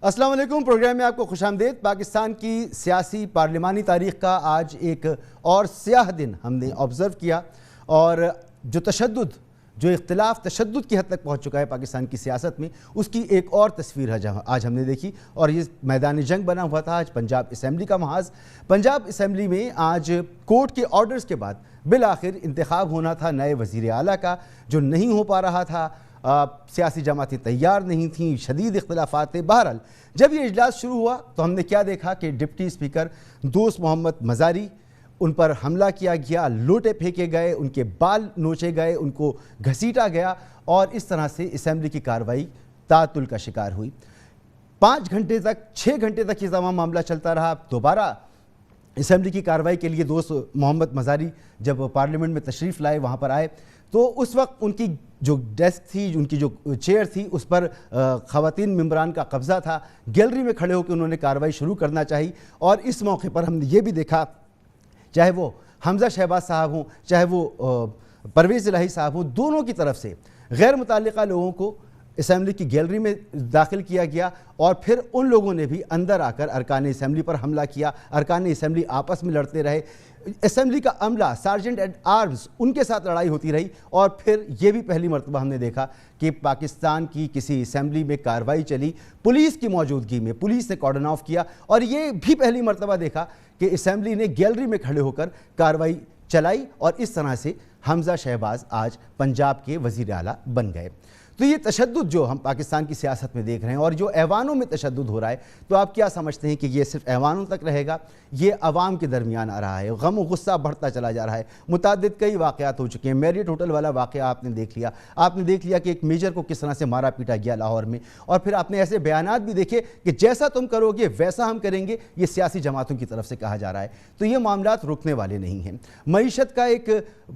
अस्सलाम वालेकुम। प्रोग्राम में आपको खुशामदीद। पाकिस्तान की सियासी पार्लिमानी तारीख़ का आज एक और स्याह दिन हमने ऑब्ज़र्व किया और जो तशद्दुद, जो इख्तिलाफ तशद्दुद की हद तक पहुँच चुका है पाकिस्तान की सियासत में, उसकी एक और तस्वीर है जहाँ आज हमने देखी। और ये मैदान जंग बना हुआ था आज पंजाब असम्बली का महाज। पंजाब असम्बली में आज कोर्ट के ऑर्डर्स के बाद बिल आखिर इंतखाब होना था नए वज़ीर आला का, जो नहीं हो पा रहा था। सियासी जमातें तैयार नहीं थीं, शदीद इख्तिलाफात थे। बहरहाल जब ये इजलास शुरू हुआ तो हमने क्या देखा कि डिप्टी स्पीकर दोस्त मोहम्मद मज़ारी, उन पर हमला किया गया, लोटे फेंके गए, उनके बाल नोचे गए, उनको घसीटा गया और इस तरह से असम्बली की कार्रवाई तातुल का शिकार हुई। 5 घंटे तक, 6 घंटे तक ये तमाम मामला चलता रहा। दोबारा असम्बली की कार्रवाई के लिए दोस्त मोहम्मद मज़ारी जब पार्लियामेंट में तशरीफ़ लाए, वहाँ पर आए, तो उस वक्त उनकी जो डेस्क थी, उनकी जो चेयर थी, उस पर ख़वातीन मेंबरान का कब्ज़ा था। गैलरी में खड़े होकर उन्होंने कार्रवाई शुरू करना चाहिए। और इस मौके पर हमने ये भी देखा, चाहे वो हमज़ा शहबाज साहब हों, चाहे वो परवेज़ इलाही साहब हों, दोनों की तरफ से गैर मुताल्लिक़ा लोगों को असम्बली की गैलरी में दाखिल किया गया और फिर उन लोगों ने भी अंदर आकर अरकान असम्बली पर हमला किया। अरकान असम्बली आपस में लड़ते रहे। असम्बली का अमला, सार्जेंट एट आर्म्स, उनके साथ लड़ाई होती रही। और फिर ये भी पहली मरतबा हमने देखा कि पाकिस्तान की किसी असम्बली में कार्रवाई चली पुलिस की मौजूदगी में, पुलिस ने कॉर्डन ऑफ किया। और ये भी पहली मरतबा देखा कि असम्बली ने गैलरी में खड़े होकर कार्रवाई चलाई और इस तरह से हमज़ा शहबाज आज पंजाब के वज़ीर आला बन गए। तो ये तशद्दुद जो हम पाकिस्तान की सियासत में देख रहे हैं और जो ऐवानों में तशद्दुद हो रहा है, तो आप क्या समझते हैं कि ये सिर्फ ऐवानों तक रहेगा? ये अवाम के दरमियान आ रहा है, गम और गुस्सा बढ़ता चला जा रहा है। मुताद्दिद कई वाक़यात हो चुके हैं। मैरियट होटल वाला वाक़या आपने देख लिया। आपने देख लिया कि एक मेजर को किस तरह से मारा पीटा गया लाहौर में। और फिर आपने ऐसे बयानात भी देखे कि जैसा तुम करोगे वैसा हम करेंगे, ये सियासी जमातों की तरफ से कहा जा रहा है। तो ये मामलात रुकने वाले नहीं हैं। मईशत का एक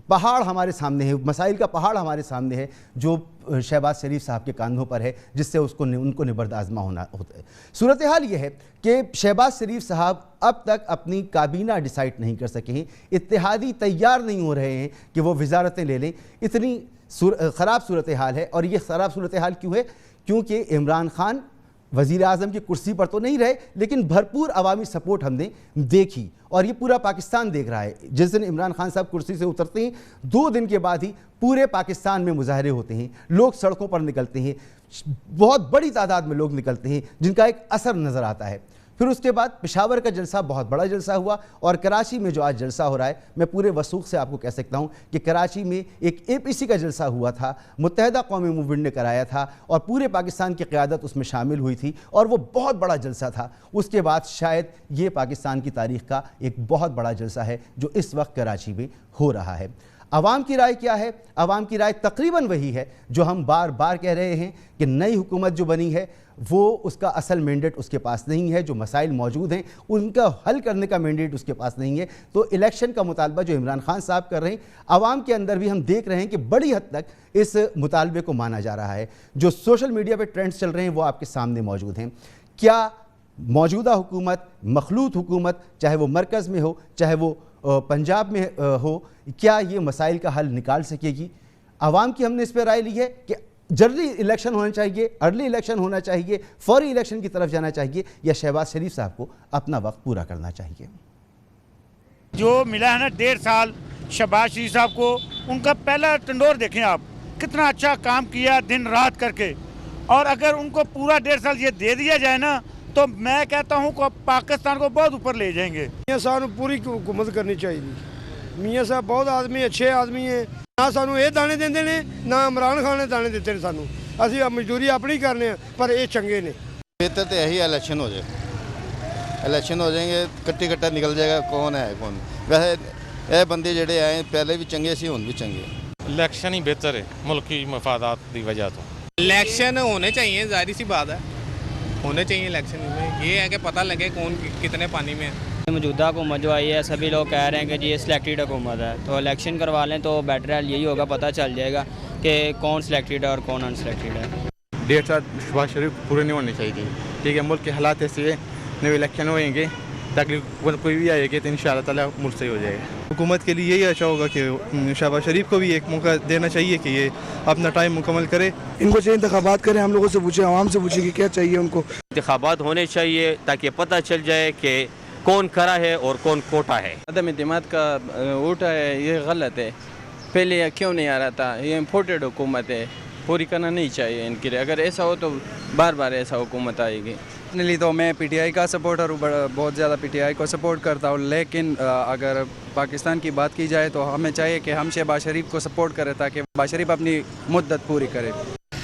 पहाड़ हमारे सामने है, मसाइल का पहाड़ हमारे सामने है, जो शहबाज शरीफ साहब के कांधों पर है, जिससे उनको निबर्द आजमा होना होता है। सूरत हाल ये है कि शहबाज शरीफ साहब अब तक अपनी काबीना डिसाइड नहीं कर सके हैं। इत्तेहादी तैयार नहीं हो रहे हैं कि वो वजारतें ले लें। इतनी ख़राब सूरत हाल है। और ये ख़राब सूरत हाल क्यों है? क्योंकि इमरान खान वज़ीर आज़म की कुर्सी पर तो नहीं रहे, लेकिन भरपूर अवामी सपोर्ट हमने देखी और ये पूरा पाकिस्तान देख रहा है। जिस दिन इमरान खान साहब कुर्सी से उतरते हैं, 2 दिन के बाद ही पूरे पाकिस्तान में मुजाहरे होते हैं, लोग सड़कों पर निकलते हैं, बहुत बड़ी तादाद में लोग निकलते हैं, जिनका एक असर नज़र आता है। फिर उसके बाद पेशावर का जलसा बहुत बड़ा जलसा हुआ और कराची में जो आज जलसा हो रहा है, मैं पूरे वसूख से आपको कह सकता हूँ कि कराची में एक APC का जलसा हुआ था, मुत्तहिदा कौमी मूवमेंट ने कराया था और पूरे पाकिस्तान की क़यादत उसमें शामिल हुई थी और वो बहुत बड़ा जलसा था। उसके बाद शायद ये पाकिस्तान की तारीख़ का एक बहुत बड़ा जलसा है जो इस वक्त कराची में हो रहा है। अवाम की राय क्या है? अवाम की राय तकरीबन वही है जो हम बार बार कह रहे हैं कि नई हुकूमत जो बनी है वो उसका असल मैंडेट उसके पास नहीं है। जो मसाइल मौजूद हैं उनका हल करने का मैंडेट उसके पास नहीं है। तो इलेक्शन का मुतालबा जो इमरान खान साहब कर रहे हैं, अवाम के अंदर भी हम देख रहे हैं कि बड़ी हद तक इस मुतालबे को माना जा रहा है। जो सोशल मीडिया पर ट्रेंड्स चल रहे हैं वो आपके सामने मौजूद हैं। क्या मौजूदा हुकूमत, मखलूत हुकूमत, चाहे वो मरकज़ में हो चाहे वो पंजाब में हो, क्या ये मसाइल का हल निकाल सकेगी? आवाम की हमने इस पर राय ली है कि जल्दी इलेक्शन होना चाहिए, अर्ली इलेक्शन होना चाहिए, फौरी इलेक्शन की तरफ जाना चाहिए, या शहबाज शरीफ साहब को अपना वक्त पूरा करना चाहिए। जो मिला है ना 1.5 साल शहबाज शरीफ साहब को, उनका पहला टंडोर देखें आप, कितना अच्छा काम किया दिन रात करके। और अगर उनको पूरा 1.5 साल ये दे दिया जाए ना, तो मैं कहता हूँ को पाकिस्तान को बहुत ऊपर ले जाएंगे। मियाँ साहब पूरी हुकूमत करनी चाहिए। मियाँ साहब बहुत आदमी, अच्छे आदमी है। ना सानू ये दाने देंदे ने, ना इमरान खान ने दाने दिते ने सानू। असी मजदूरी अपनी करने, पर ये चंगे ने। बेहतर तो यही इलेक्शन हो जाए। इलेक्शन हो जाएंगे, कट्टी कट्टा निकल जाएगा कौन है कौन। वैसे ये बंदे जेडे आए पहले भी चंगे सी, हुण भी चंगे। इलेक्शन ही बेहतर है मुल्क की मफादात की वजह तो। इलेक्शन होने चाहिए, जाहिर सी बात है, होने चाहिए इलेक्शन में। ये है कि पता लगे कौन कितने पानी में है। मौजूदा हुकूमत जो आई है, सभी लोग कह रहे हैं कि जी ये सिलेक्टेड हुकूमत है, तो इलेक्शन करवा लें तो बेटर है। यही होगा, पता चल जाएगा कि कौन सिलेक्टेड है और कौन अनसिलेक्टेड है। 1.5 साल शहबाज शरीफ पूरे नहीं होने चाहिए। ठीक है, मुल्क के हालात ऐसे है, नए इलेक्शन होएंगे तकलीफ कोई भी आएगी तो इंशाअल्लाह ताला मुल्क सही हो जाएगा। हुकूमत के लिए यही अच्छा होगा कि शहबाज शरीफ को भी एक मौका देना चाहिए कि ये अपना टाइम मुकम्मल करे। इनको चाहिए इंतखाबात करें, हम लोगों से पूछे, आवाम से पूछे कि क्या चाहिए उनको। इंतखाबात होने चाहिए ताकि पता चल जाए कि कौन खरा है और कौन कोटा है। अदम एतमाद का उठा है, ये गलत है। पहले यह क्यों नहीं आ रहा था? ये इम्पोर्टेड हुकूमत है, पूरी करना नहीं चाहिए इनके लिए। अगर ऐसा हो तो बार बार ऐसा हुकूमत आएगी। अपने लिए तो मैं पीटीआई का सपोर्टर हूँ, बहुत ज़्यादा पीटीआई को सपोर्ट करता हूँ, लेकिन अगर पाकिस्तान की बात की जाए तो हमें चाहिए कि हम शहबाज शरीफ को सपोर्ट करें ताकि शहबाज शरीफ अपनी मुद्दत पूरी करे।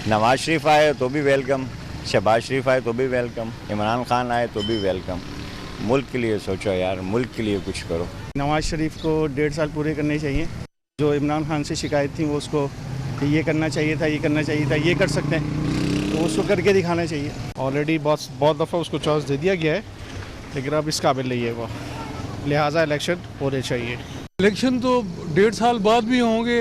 नवाज शरीफ आए तो भी वेलकम, शहबाज शरीफ आए तो भी वेलकम, इमरान खान आए तो भी वेलकम। मुल्क के लिए सोचो यार, मुल्क के लिए कुछ करो। नवाज शरीफ को 1.5 साल पूरे करने चाहिए। जो इमरान खान से शिकायत थी वो उसको ये करना चाहिए था, ये करना चाहिए था, ये कर सकते हैं तो उसको करके दिखाना चाहिए। ऑलरेडी बहुत दफ़ा उसको चांस दे दिया गया है, लेकिन अब इस काबिल नहीं है वो, लिहाजा इलेक्शन होने चाहिए। इलेक्शन तो 1.5 साल बाद भी होंगे,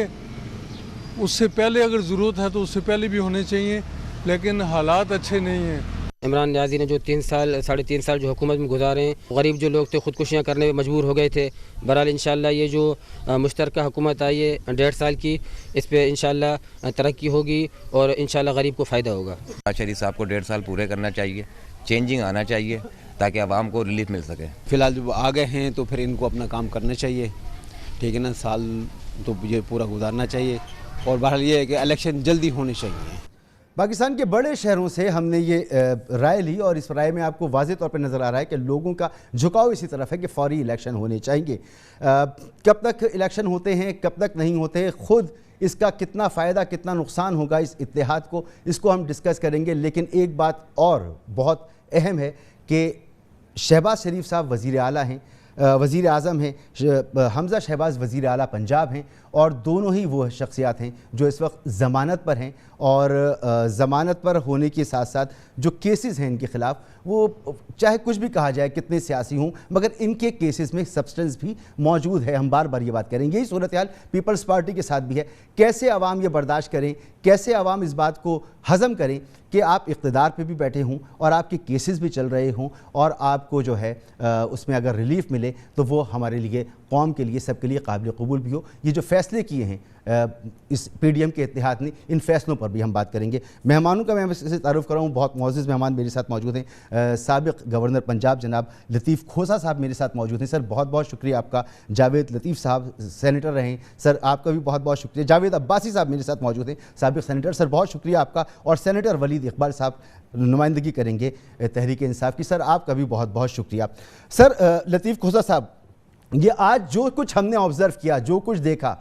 उससे पहले अगर ज़रूरत है तो उससे पहले भी होने चाहिए, लेकिन हालात अच्छे नहीं हैं। इमरान नियाज़ी ने जो 3 साल 3.5 साल जो हुकूमत में गुजारे हैं, गरीब जो लोग थे ख़ुदकुशियाँ करने में मजबूर हो गए थे। बहरहाल इंशाअल्लाह ये जो मुश्तरका हुकूमत आई है 1.5 साल की, इस पर इंशाअल्लाह तरक्की होगी और इंशाअल्लाह गरीब को फ़ायदा होगा। शरीफ साहब को 1.5 साल पूरे करना चाहिए, चेंजिंग आना चाहिए ताकि आवाम को रिलीफ मिल सके। फ़िलहाल जब आ गए हैं तो फिर इनको अपना काम करना चाहिए, ठीक है ना। साल तो ये पूरा गुजारना चाहिए और बहरहाल ये है कि इलेक्शन जल्दी होने चाहिए। पाकिस्तान के बड़े शहरों से हमने ये राय ली और इस राय में आपको वाज़े तौर पर नज़र आ रहा है कि लोगों का झुकाव इसी तरफ है कि फ़ौरी इलेक्शन होने चाहिए। कब तक इलेक्शन होते हैं, कब तक नहीं होते, ख़ुद इसका कितना फ़ायदा कितना नुकसान होगा इस इत्तेहाद को, इसको हम डिस्कस करेंगे। लेकिन एक बात और बहुत अहम है कि शहबाज शरीफ साहब वज़ीर आला हैं, वज़ीर आज़म हैं, हमज़ा शहबाज वज़ीर आला पंजाब हैं और दोनों ही वो शख्सियात हैं जो इस वक्त ज़मानत पर हैं और ज़मानत पर होने के साथ साथ जो केसेस हैं इनके ख़िलाफ़, वो चाहे कुछ भी कहा जाए कितने सियासी हों, मगर इनके केसेस में सब्सटेंस भी मौजूद है। हम बार बार ये बात करेंगे। यही सूरत हाल पीपल्स पार्टी के साथ भी है। कैसे आवाम ये बर्दाश्त करें, कैसे आवाम इस बात को हज़म करें कि आप इक़्तिदार पे भी बैठे हों और आपके केसेस भी चल रहे हों और आपको जो है उसमें अगर रिलीफ मिले तो वो हमारे लिए, कौम के लिए, सबके लिए काबिल कबूल भी हो। ये जो फ़ैसले किए हैं इस पीडीएम के इत्तेहाद ने, इन फ़ैसलों पर भी हम बात करेंगे। मेहमानों का मैं इसे तारुफ़ कराऊँ, बहुत मोअज़्ज़ज़ मेहमान मेरे साथ मौजूद हैं। साबिक़ गवर्नर पंजाब जनाब लतीफ़ खोसा साहब मेरे साथ मौजूद हैं। सर बहुत बहुत शुक्रिया आपका। जावेद लतीफ़ साहब सेनेटर रहे हैं, सर आपका भी बहुत बहुत शुक्रिया। जावेद अब्बासी साहब मेरे साथ मौजूद हैं, साबिक़ सेनेटर, सर बहुत शुक्रिया आपका। और सेनेटर वलीद इकबाल साहब नुमाइंदगी करेंगे तहरीक इंसाफ की, सर आपका भी बहुत बहुत शुक्रिया। सर लतीफ़ खोसा साहब, ये आज जो कुछ हमने ऑब्ज़र्व किया, जो कुछ देखा,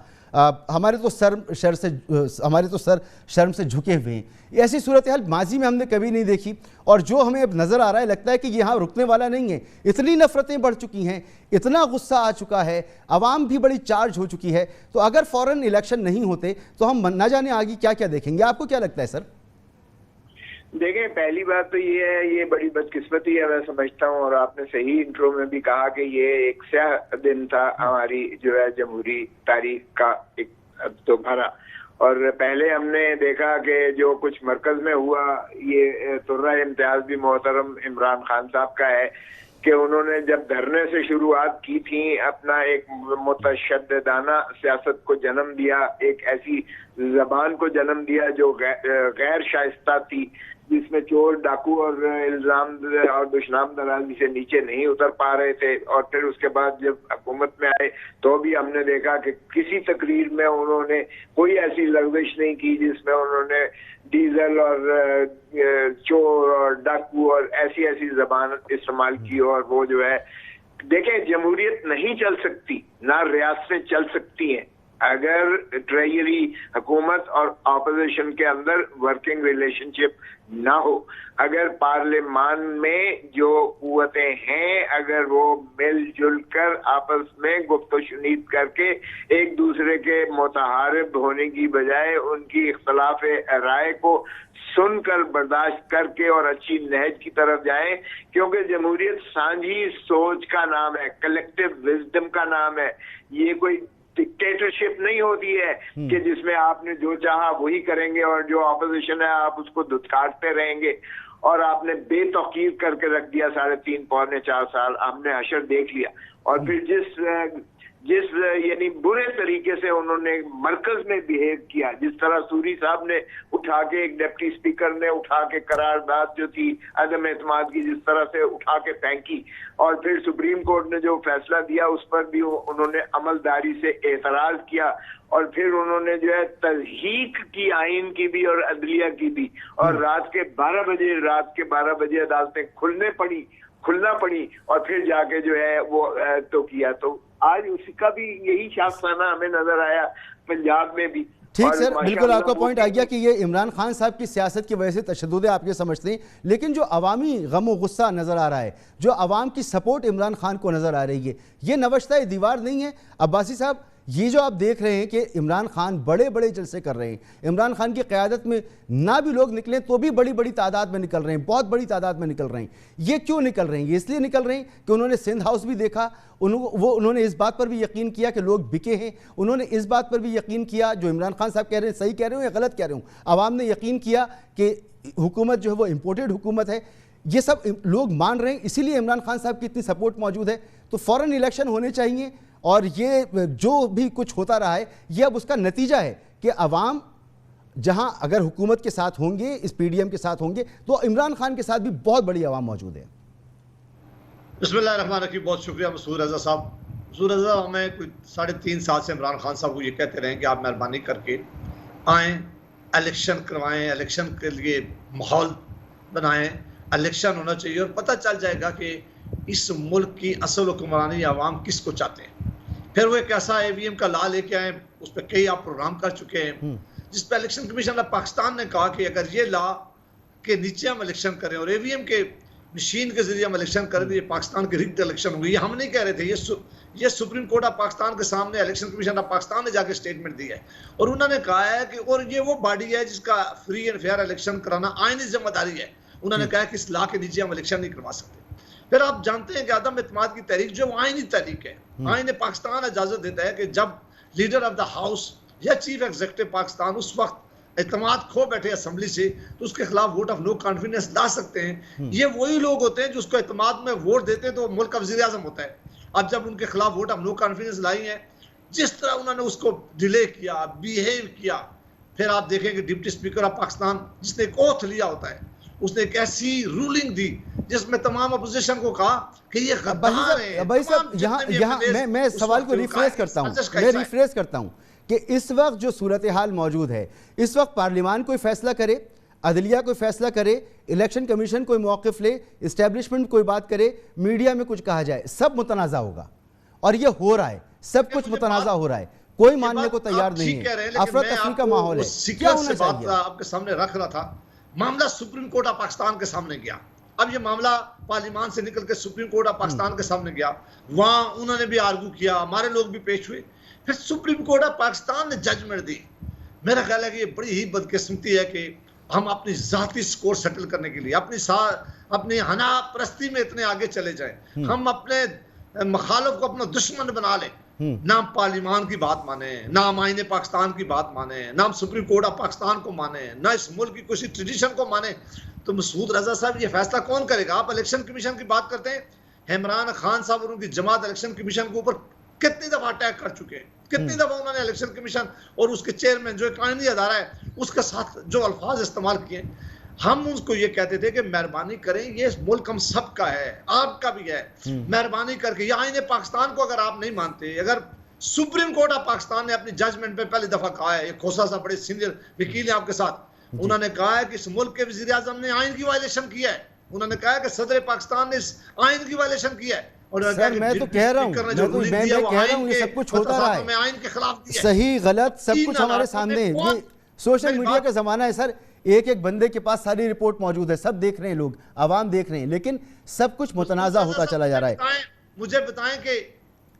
हमारे तो सर शर्म से झुके हुए हैं। ऐसी सूरत हाल माजी में हमने कभी नहीं देखी और जो हमें अब नज़र आ रहा है, लगता है कि यहाँ रुकने वाला नहीं है। इतनी नफ़रतें बढ़ चुकी हैं, इतना गुस्सा आ चुका है, आवाम भी बड़ी चार्ज हो चुकी है। तो अगर फ़ौरन इलेक्शन नहीं होते तो हम ना जाने आगे क्या क्या देखेंगे। आपको क्या लगता है सर? देखें, पहली बात तो ये है, ये बड़ी बदकिस्मती है मैं समझता हूँ, और आपने सही इंट्रो में भी कहा कि ये एक स्याह दिन था हमारी जो है जमहूरी तारीख का एक दोबारा। और पहले हमने देखा कि जो कुछ मरकज में हुआ, ये तुर्रा इम्तियाज भी मोहतरम इमरान खान साहब का है कि उन्होंने जब धरने से शुरुआत की थी, अपना एक मुतशद्दिदाना सियासत को जन्म दिया, एक ऐसी जबान को जन्म दिया जो गैर शाइस्ता थी, जिसमें चोर डाकू और इल्जाम और दुश्मन दराजी से नीचे नहीं उतर पा रहे थे। और फिर उसके बाद जब हुकूमत में आए तो भी हमने देखा कि किसी तकरीर में उन्होंने कोई ऐसी लफ्ज़िश नहीं की जिसमें उन्होंने डीजल और चोर और डाकू और ऐसी जबान इस्तेमाल की। और वो जो है, देखें, जमहूरियत नहीं चल सकती, ना रियासतें चल सकती हैं अगर ट्रेजरी, हुकूमत और अपोजिशन के अंदर वर्किंग रिलेशनशिप ना हो। अगर पार्लियामान में जो कुव्वतें हैं, अगर वो मिलजुल कर आपस में गुफ्तशुनीद करके एक दूसरे के मुतहारिब होने की बजाय उनकी इख्तलाफ राय को सुनकर बर्दाश्त करके और अच्छी नहज की तरफ जाएं, क्योंकि जमहूरियत सांझी सोच का नाम है, कलेक्टिव विजडम का नाम है। ये कोई डिक्टेटरशिप नहीं होती है कि जिसमें आपने जो चाहा वही करेंगे और जो ऑपोजिशन है आप उसको धुतकारते रहेंगे। और आपने बेतौकीर करके रख दिया 3.5 पौने 4 साल। हमने हशर देख लिया। और फिर जिस यानी बुरे तरीके से उन्होंने मरकज में बिहेव किया, जिस तरह सूरी साहब ने उठा के, एक डिप्टी स्पीकर ने उठा के करारदाद जो थी अदम एतमाद की जिस तरह से उठा के फेंकी, और फिर सुप्रीम कोर्ट ने जो फैसला दिया उस पर भी उन्होंने अमलदारी से एतराज किया, और फिर उन्होंने जो है तज़हीक की आइन की भी और अदलिया की भी, और रात के 12 बजे अदालतें खुलना पड़ी और फिर जाके जो है वो तो किया। तो आज उसी का भी यही शाखसाना हमें नजर आया पंजाब में भी। ठीक सर, बिल्कुल आपका पॉइंट आ गया कि ये इमरान खान साहब की सियासत की वजह से तशद्दुद है, आप ये समझते हैं, लेकिन जो अवामी गम व गुस्सा नज़र आ रहा है, जो अवाम की सपोर्ट इमरान खान को नज़र आ रही है, ये नवश्ता दीवार नहीं है। अब्बासी साहब, ये जो आप देख रहे हैं कि इमरान खान बड़े बड़े जलसे कर रहे हैं, इमरान खान की क़यादत में ना भी लोग निकलें तो भी बड़ी बड़ी तादाद में निकल रहे हैं, बहुत बड़ी तादाद में निकल रहे हैं। ये क्यों निकल रहे हैं? ये इसलिए निकल रहे हैं कि उन्होंने सिंध हाउस भी देखा, उन्होंने इस बात पर भी यकीन किया कि लोग बिके हैं, उन्होंने इस बात पर भी यकीन किया, जो इमरान खान साहब कह रहे हैं सही कह रहे हो या गलत कह रहे हो, आवाम ने यकीन किया कि हुकूमत जो है वो इम्पोर्टेड हुकूमत है। ये सब लोग मान रहे हैं, इसीलिए इमरान खान साहब की इतनी सपोर्ट मौजूद है। तो फ़ौरन इलेक्शन होने चाहिए, और ये जो भी कुछ होता रहा है ये अब उसका नतीजा है कि अवाम जहां अगर हुकूमत के साथ होंगे, इस पीडीएम के साथ होंगे, तो इमरान खान के साथ भी बहुत बड़ी अवाम मौजूद है। बिस्मिल्लाहिर्रहमानिर्रहीम। बहुत शुक्रिया मसूद रज़ा साहब। मसूद रज़ा, हमें कोई 3.5 साल से इमरान खान साहब को ये कहते रहे कि आप मेहरबानी करके आएँ, इलेक्शन करवाएँ, इलेक्शन के लिए माहौल बनाएँ, इलेक्शन होना चाहिए और पता चल जाएगा कि इस मुल्क की असल हुक्मरानी आवाम किसको चाहते हैं। फिर वो एक ऐसा ईवीएम का ला लेके आए, उस पर कई आप प्रोग्राम कर चुके हैं, जिस पर इलेक्शन कमीशन ऑफ पाकिस्तान ने कहा कि अगर ये ला के नीचे हम इलेक्शन करें और ईवीएम के मशीन के जरिए हम इलेक्शन करें तो ये पाकिस्तान की रिग्ड इलेक्शन होगी। ये हम नहीं कह रहे थे, ये सुप्रीम कोर्ट ऑफ पाकिस्तान के सामने इलेक्शन कमीशन ऑफ पाकिस्तान ने जाके स्टेटमेंट दिया है, और उन्होंने कहा है कि और ये वो बॉडी है जिसका फ्री एंड फेयर इलेक्शन कराना आईनी जिम्मेदारी है। उन्होंने कहा कि इस ला के नीचे हम इलेक्शन नहीं करवा सकते। फिर आप जानते हैं कि आदम एतमाद की तहरीक जो आईनी तहरीक है, आईन पाकिस्तान इजाजत देता है कि जब लीडर ऑफ द हाउस या चीफ एग्जीक्यूटिव पाकिस्तान उस वक्त एतमाद खो बैठे असेंबली से, तो उसके खिलाफ वोट ऑफ नो कॉन्फिडेंस ला सकते हैं। ये वही लोग होते हैं जो उसको एतमाद में वोट देते हैं तो मुल्क का वज़ीर आज़म होता है। अब जब उनके खिलाफ वोट ऑफ नो कॉन्फिडेंस लाई है, जिस तरह उन्होंने उसको डिले किया, बिहेव किया, फिर आप देखेंगे डिप्टी स्पीकर ऑफ पाकिस्तान जिसने एक ओथ लिया होता है, उसने एक ऐसी रूलिंग दी जिसमें तमाम अपोजिशन को कहा कि ये गद्दार हैं। भाई साहब, यहाँ मैं सवाल को रिफ्रेश करता हूँ कि इस वक्त जो सूरत हाल मौजूद है, इस वक्त पार्लियामान कोई फैसला करे, अदलिया कोई फैसला करे, इलेक्शन कमीशन कोई मौक़िफ़ ले, इस्टेब्लिशमेंट कोई बात करे, मीडिया में कुछ कहा जाए, सब मुतनाज़ा होगा। और ये हो रहा है, सब कुछ मुतनाज़ा हो रहा है, कोई मानने को तैयार नहीं है, अफरा तफरी का माहौल है। क्या होना चाहिए? आपके सामने रख रहा था, मामला सुप्रीम कोर्ट ऑफ पाकिस्तान के सामने गया। अब ये मामला पार्लियामान से निकल के सुप्रीम कोर्ट ऑफ पाकिस्तान के सामने गया, वहां उन्होंने भी आर्गू किया, हमारे लोग भी पेश हुए, फिर सुप्रीम कोर्ट ऑफ पाकिस्तान ने जजमेंट दी। मेरा ख्याल है कि ये बड़ी ही बदकिस्मती है कि हम अपनी जाती स्कोर सेटल करने के लिए अपनी हना परस्ती में इतने आगे चले जाएं, हम अपने मुखालिफ को अपना दुश्मन बना लें, ना हम पार्लियामान की बात माने, ना हम आईने पाकिस्तान की बात माने, ना हम सुप्रीम कोर्ट ऑफ पाकिस्तान को माने, ना इस मुल्क की किसी ट्रेडिशन को माने। तो मसूद रजा साहब, ये फैसला कौन करेगा? आप इलेक्शन कमीशन की बात करते हैं, इमरान खान साहब और उनकी जमात इलेक्शन कमीशन के ऊपर कितनी दफा अटैक कर चुके हैं, कितनी दफा उन्होंने इलेक्शन कमीशन और उसके चेयरमैन जो एक आईनी अदारा है उसके साथ जो अल्फाज इस्तेमाल किए। हम उनको ये कहते थे कि मेहरबानी करें, ये मुल्क हम सब का है, आपका भी है, मेहरबानी करके ये आईने पाकिस्तान को अगर आप नहीं मानते, अगर सुप्रीम कोर्ट ऑफ पाकिस्तान ने अपनी जजमेंट पे पहली दफा कहा है, ये खोसा सा बड़े सीनियर वकील है आपके साथ, उन्होंने कहा है कि इस मुल्क के वजीर आजम ने आइन की वायलेशन किया है, उन्होंने कहा है कि सदर पाकिस्तान ने इस आइन की वायलेशन किया है। और सर, मैं तो कह रहा हूँ ये सब कुछ होता रहा है, आइन के खिलाफ सही गलत सब कुछ हमारे सामने है। सोशल मीडिया का जमाना है सर, एक एक बंदे के पास सारी रिपोर्ट मौजूद है, सब देख रहे हैं लोग, आवाम देख रहे हैं, लेकिन सब कुछ मुतनाज़ा होता चला जा रहा है। मुझे बताएं कि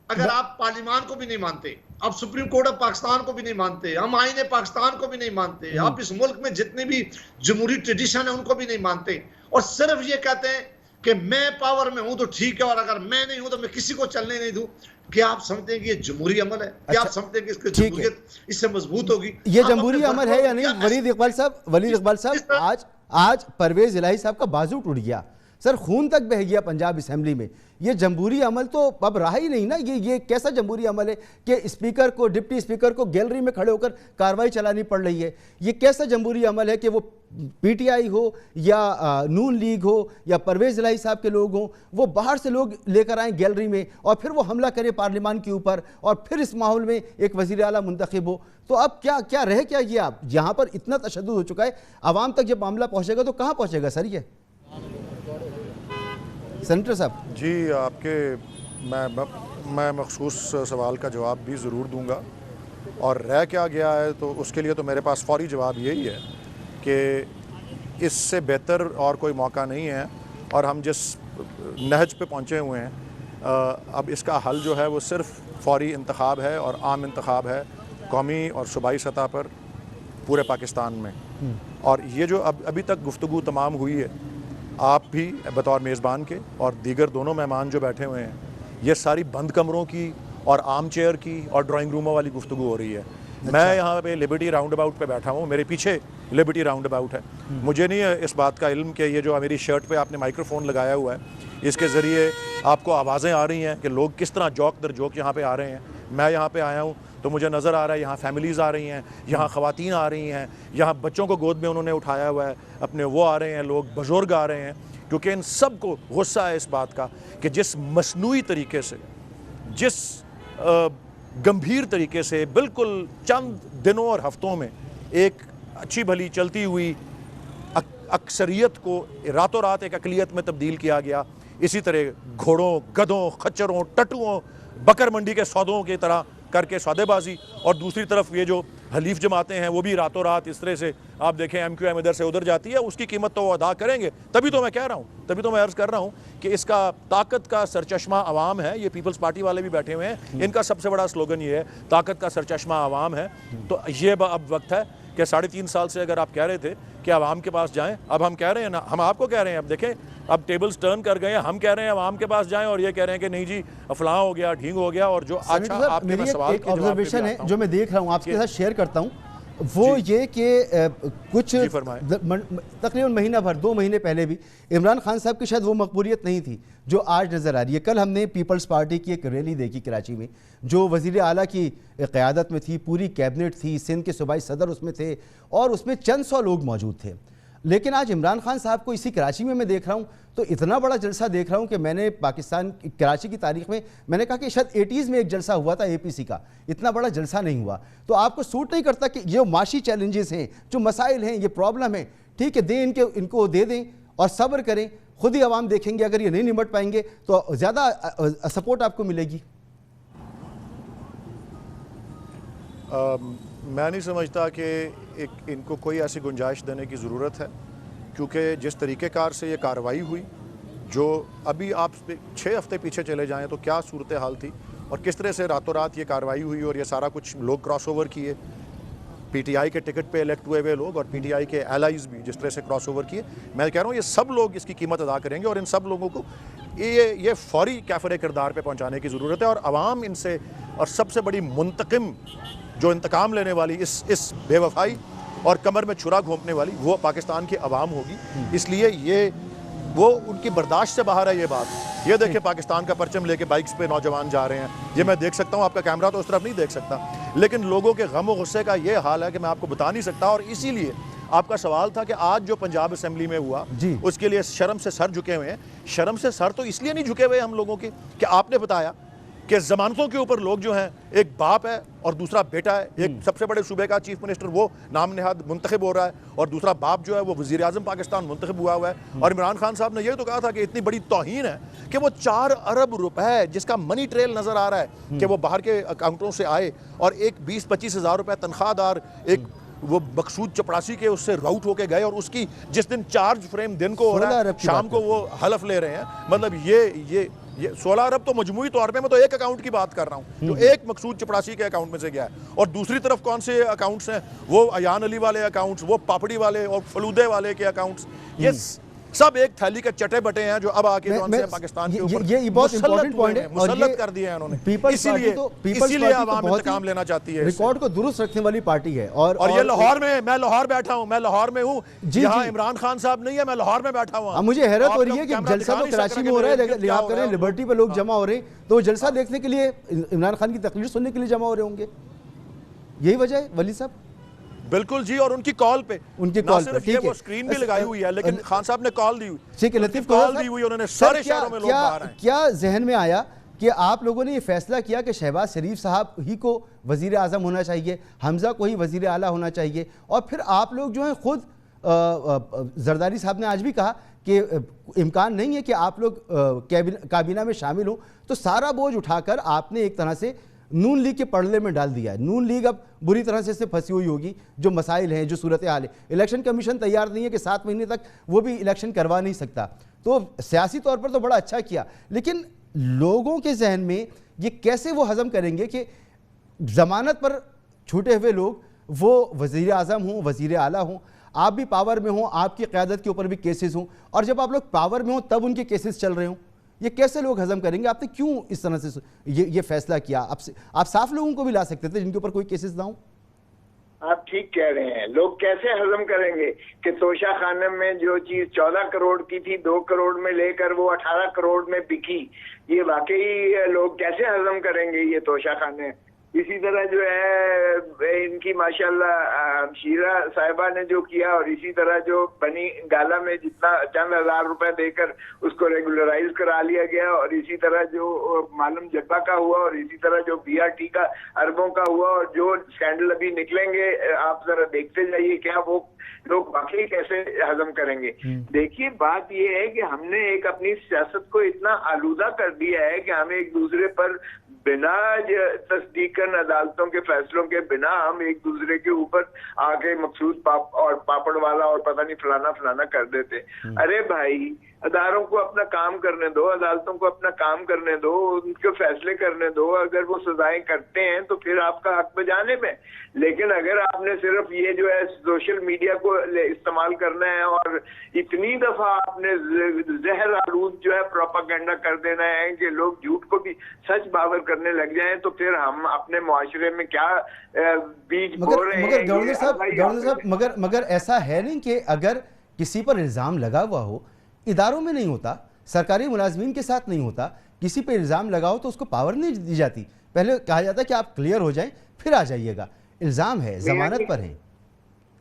अगर आप पार्लियामान को भी नहीं मानते, आप सुप्रीम कोर्ट ऑफ पाकिस्तान को भी नहीं मानते, हम आईने पाकिस्तान को भी नहीं मानते, आप इस मुल्क में जितने भी जमहूरी ट्रेडिशन है उनको भी नहीं मानते, और सिर्फ ये कहते हैं कि मैं पावर में हूं तो ठीक है और अगर मैं नहीं हूं तो मैं किसी को चलने नहीं दूं, क्या आप समझते हैं कि ये जमहूरी अमल है? क्या आप समझते हैं कि इसकी जमहूरियत इससे मजबूत होगी? ये जमहूरी अमल है या नहीं? वलीद इकबाल साहब, आज परवेज़ इलाही साहब का बाजू टूट गया, सर खून तक बह गया पंजाब असेंबली में। ये जमहूरी अमल तो अब रहा ही नहीं ना। ये कैसा जमहूरी अमल है कि स्पीकर को, डिप्टी स्पीकर को गैलरी में खड़े होकर कार्रवाई चलानी पड़ रही है? ये कैसा जमहूरी अमल है कि वो पीटीआई हो या नून लीग हो या परवेज़ इलाही साहब के लोग हों, वो बाहर से लोग लेकर आएँ गैलरी में और फिर वो हमला करें पार्लियामान के ऊपर, और फिर इस माहौल में एक वज़ीर आला मुंतखब हो? तो अब क्या रह क्या गया? आप यहाँ पर इतना तशद्दुद हो चुका है, आवाम तक जब मामला पहुँचेगा तो कहाँ पहुँचेगा सर ये? सेनेटर साहब जी, आपके मैं मखसूस सवाल का जवाब भी ज़रूर दूंगा, और रह क्या गया है तो उसके लिए तो मेरे पास फौरी जवाब यही है कि इससे बेहतर और कोई मौका नहीं है, और हम जिस नहज पे पहुँचे हुए हैं, अब इसका हल जो है वो सिर्फ फौरी इंतखाब है और आम इंतखाब है, कौमी और सूबाई सतह पर पूरे पाकिस्तान में। और ये जो अभी तक गुफ्तगू तमाम हुई है, आप भी बतौर मेज़बान के और दीगर दोनों मेहमान जो बैठे हुए हैं, ये सारी बंद कमरों की और आर्म चेयर की और ड्राइंग रूमों वाली गुफ्तगू हो रही है। मैं यहाँ पे लिबर्टी राउंड अबाउट पे बैठा हूँ, मेरे पीछे लिबर्टी राउंड अबाउट है। मुझे नहीं है इस बात का इल्म कि ये जो मेरी शर्ट पे आपने माइक्रोफोन लगाया हुआ है, इसके ज़रिए आपको आवाज़ें आ रही हैं कि लोग किस तरह जोक दर जोक यहाँ पे आ रहे हैं। मैं यहाँ पे आया हूँ तो मुझे नज़र आ रहा है यहाँ फैमिलीज़ आ रही हैं, यहाँ ख़वातीन आ रही हैं, यहाँ बच्चों को गोद में उन्होंने उठाया हुआ है अपने, वो आ रहे हैं, लोग बुजुर्ग आ रहे हैं, क्योंकि इन सब को गुस्सा है इस बात का कि जिस मसनूई तरीके से, जिस गंभीर तरीके से बिल्कुल चंद दिनों और हफ्तों में एक अच्छी भली चलती हुई अक्सरियत को रातों रात एक अक़लियत में तब्दील किया गया। इसी तरह घोड़ों, गधों, खच्चरों, टटुओं, बकर मंडी के सौदों की तरह करके सौदेबाजी, और दूसरी तरफ ये जो हलीफ जमाते हैं वो भी रातों रात इस तरह से, आप देखें MQM इधर से उधर जाती है, उसकी कीमत तो वो अदा करेंगे। तभी तो मैं कह रहा हूँ, तभी तो मैं अर्ज़ कर रहा हूँ कि इसका ताकत का सरचश्मा आवाम है। ये पीपल्स पार्टी वाले भी बैठे हुए हैं, इनका सबसे बड़ा स्लोगन ये है, ताकत का सरचश्मा आवाम है। तो ये अब वक्त है कि 3.5 साल से अगर आप कह रहे थे कि आवाम के पास जाएं, अब हम कह रहे हैं ना, हम आपको कह रहे हैं, अब देखें अब टेबल्स टर्न कर गए हैं, हम कह रहे हैं आवाम के पास जाएं और ये कह रहे हैं कि नहीं जी अफलाह हो गया, ढींग हो गया। और जो अच्छा आपके मैं सवाल एक ऑब्जर्वेशन है जो मैं देख रहा हूँ आपके साथ शेयर करता हूँ, वो ये कि कुछ तकरीबन महीना भर 2 महीने पहले भी इमरान खान साहब की शायद वो मकबूलियत नहीं थी जो आज नज़र आ रही है। कल हमने पीपल्स पार्टी की एक रैली देखी कराची में, जो वज़ीर आला की क़यादत में थी, पूरी कैबिनेट थी, सिंध के सूबाई सदर उसमें थे और उसमें चंद 100 लोग मौजूद थे। लेकिन आज इमरान खान साहब को इसी कराची में मैं देख रहा हूँ तो इतना बड़ा जलसा देख रहा हूँ कि मैंने पाकिस्तान कराची की तारीख में मैंने कहा कि शायद 80s में एक जलसा हुआ था APC का, इतना बड़ा जलसा नहीं हुआ। तो आपको सूट नहीं करता कि ये माशी चैलेंजेस हैं, जो मसाइल हैं, ये प्रॉब्लम है, ठीक है, दें इनको दे दें और सब्र करें, खुद ही आवाम देखेंगे। अगर ये नहीं निपट पाएंगे तो ज़्यादा सपोर्ट आपको मिलेगी। मैं नहीं समझता कि इनको कोई ऐसी गुंजाइश देने की ज़रूरत है, क्योंकि जिस तरीक़ेकार से ये कार्रवाई हुई, जो अभी आप 6 हफ्ते पीछे चले जाएं तो क्या सूरत हाल थी और किस तरह से रातों रात ये कार्रवाई हुई और ये सारा कुछ लोग क्रॉस ओवर किए, PTI के टिकट पे इलेक्ट हुए लोग और PTI के एलाइज़ भी जिस तरह से क्रॉस ओवर किए। मैं कह रहा हूँ ये सब लोग इसकी कीमत अदा करेंगे और इन सब लोगों को ये फौरी कैफरे किरदार पे पहुँचाने की ज़रूरत है। और आवाम इनसे, और सबसे बड़ी मुंतकिम जो इंतकाम लेने वाली इस बेवफाई और कमर में छुरा घोंपने वाली, वो पाकिस्तान की आवाम होगी। इसलिए ये वो उनकी बर्दाश्त से बाहर है ये बात। ये देखें पाकिस्तान का परचम लेके बाइक्स पे नौजवान जा रहे हैं, ये मैं देख सकता हूँ, आपका कैमरा तो उस तरफ नहीं देख सकता, लेकिन लोगों के गम और गुस्से का ये हाल है कि मैं आपको बता नहीं सकता। और इसीलिए आपका सवाल था कि आज जो पंजाब असेंबली में हुआ उसके लिए शर्म से सर झुके हुए हैं। शर्म से सर तो इसलिए नहीं झुके हुए हम लोगों के कि आपने बताया कि जमानतों के ऊपर लोग जो हैं, एक बाप है और दूसरा बेटा है, एक सबसे बड़े सूबे का चीफ मिनिस्टर वो नाम नहाद मुंतखब हो रहा है और दूसरा बाप जो है वो वज़ीर आज़म पाकिस्तान मुंतखब हुआ है। और इमरान खान साहब ने ये तो कहा था कि इतनी बड़ी तौहीन है कि वो 4 अरब रुपए जिसका मनी ट्रेल नज़र आ रहा है कि वो बाहर के अकाउंटों से आए और एक 20-25 हज़ार रुपये तनख्वाहदार एक वो मकसूद चपरासी के उससे राउट होके गए और उसकी जिस दिन चार्ज फ्रेम दिन को हो रहा है, शाम को वो हलफ ले रहे हैं। मतलब ये 16 अरब तो मजमूई तौर पे मैं तो एक अकाउंट की बात कर रहा हूँ जो एक मकसूद चपरासी के अकाउंट में से गया है। और दूसरी तरफ कौन से अकाउंट्स हैं, वो अयान अली वाले अकाउंट्स, वो पापड़ी वाले और फलूदे वाले के अकाउंट्स। ये सब एक थैली के चटे बटे हैं जो अब आके पाकिस्तान के ऊपर ये बहुत इंपॉर्टेंट पॉइंट है, मुसल्लत कर दिया है उन्होंने। इसीलिए आवाम इंतकाम लेना चाहती है, रिकॉर्ड को दुरुस्त रखने वाली पार्टी है। और ये लाहौर में, मैं लाहौर बैठा हूँ, मैं लाहौर में हूँ, यहाँ इमरान खान साहब नहीं है, मैं लाहौर में बैठा हुआ। मुझे हैरत हो रही है कि जलसा तो कराची में हो रहा है, आप करें लिबर्टी पे लोग जमा हो रहे हैं, तो जलसा देखने के लिए, इमरान खान की तकरीर सुनने के लिए जमा हो रहे होंगे। यही वजह है वली साहब? बिल्कुल जी, और उनकी कॉल पे, उनकी कॉल पे, ठीक है, वो स्क्रीन भी लगाई हुई है, लेकिन खान साहब ने कॉल दी हुई, ठीक है, लतीफ कॉल दी हुई, उन्होंने सारे शहरों में लोग बाहर आए। क्या जहन में आया कि आप लोगों ने ये फैसला किया कि शहबाज शरीफ साहब ही को वजीर आज़म होना चाहिए, हमजा को ही वजीर आला होना चाहिए, और फिर आप लोग जो हैं खुद जरदारी साहब ने आज भी कहा कि इम्कान नहीं है कि आप लोग काबीना में शामिल हो, तो सारा बोझ उठाकर आपने एक तरह से नून लीग के पड़ले में डाल दिया है। नून लीग अब बुरी तरह से इससे फंसी हुई होगी, जो मसाइल हैं, जो सूरत हाल है। इलेक्शन कमीशन तैयार नहीं है कि 7 महीने तक वो भी इलेक्शन करवा नहीं सकता। तो सियासी तौर पर तो बड़ा अच्छा किया, लेकिन लोगों के जहन में ये कैसे वो हजम करेंगे कि जमानत पर छूटे हुए लोग वो वजीर आज़म हों, वजीर आला हों, आप भी पावर में हों, आपकी क़यादत के ऊपर भी केसेस हों, और जब आप लोग पावर में हों तब उनके केसेस चल रहे हों, ये कैसे लोग हजम करेंगे? आपने क्यों इस तरह से ये फैसला किया? आप साफ लोगों को भी ला सकते थे जिनके ऊपर कोई केसेस ना हो। आप ठीक कह रहे हैं, लोग कैसे हजम करेंगे कि तोशा खाने में जो चीज 14 करोड़ की थी 2 करोड़ में लेकर वो 18 करोड़ में बिकी। ये वाकई लोग कैसे हजम करेंगे ये तोशा खाने? इसी तरह जो है इनकी माशाल्लाह शीरा साहिबा ने जो किया, और इसी तरह जो बनी गाला में जितना चंद हजार रुपए देकर उसको रेगुलराइज करा लिया गया, और इसी तरह जो मालूम जब्बा का हुआ, और इसी तरह जो बीआरटी का अरबों का हुआ, और जो स्कैंडल अभी निकलेंगे आप जरा देखते जाइए क्या वो लोग वाकई कैसे हजम करेंगे। देखिए बात ये है कि हमने एक अपनी सियासत को इतना आलूदा कर दिया है कि हमें एक दूसरे पर बिना तस्दीकन अदालतों के फैसलों के बिना हम एक दूसरे के ऊपर आके मकसूद पापड़ वाला और पता नहीं फलाना फलाना कर देते। अरे भाई अदारों को अपना काम करने दो, अदालतों को अपना काम करने दो, उनके फैसले करने दो। अगर वो सजाएं करते हैं तो फिर आपका हक बजाने में, लेकिन अगर आपने सिर्फ ये जो है सोशल मीडिया को इस्तेमाल करना है और इतनी दफा आपने जहर आलूद जो है प्रोपागेंडा कर देना है कि लोग झूठ को भी सच बावर करने लग जाएं, तो फिर हम अपने मुआशरे में क्या बीज बो रहे हैं? गवर्नर साहब मगर ऐसा है नहीं कि अगर किसी पर इल्जाम लगा हुआ हो, इदारों में नहीं होता, सरकारी मुलाजमीन के साथ नहीं होता, किसी पे इल्ज़ाम लगाओ तो उसको पावर नहीं दी जाती। पहले कहा जाता है कि आप क्लियर हो जाएं फिर आ जाइएगा। इल्ज़ाम है, जमानत पर है।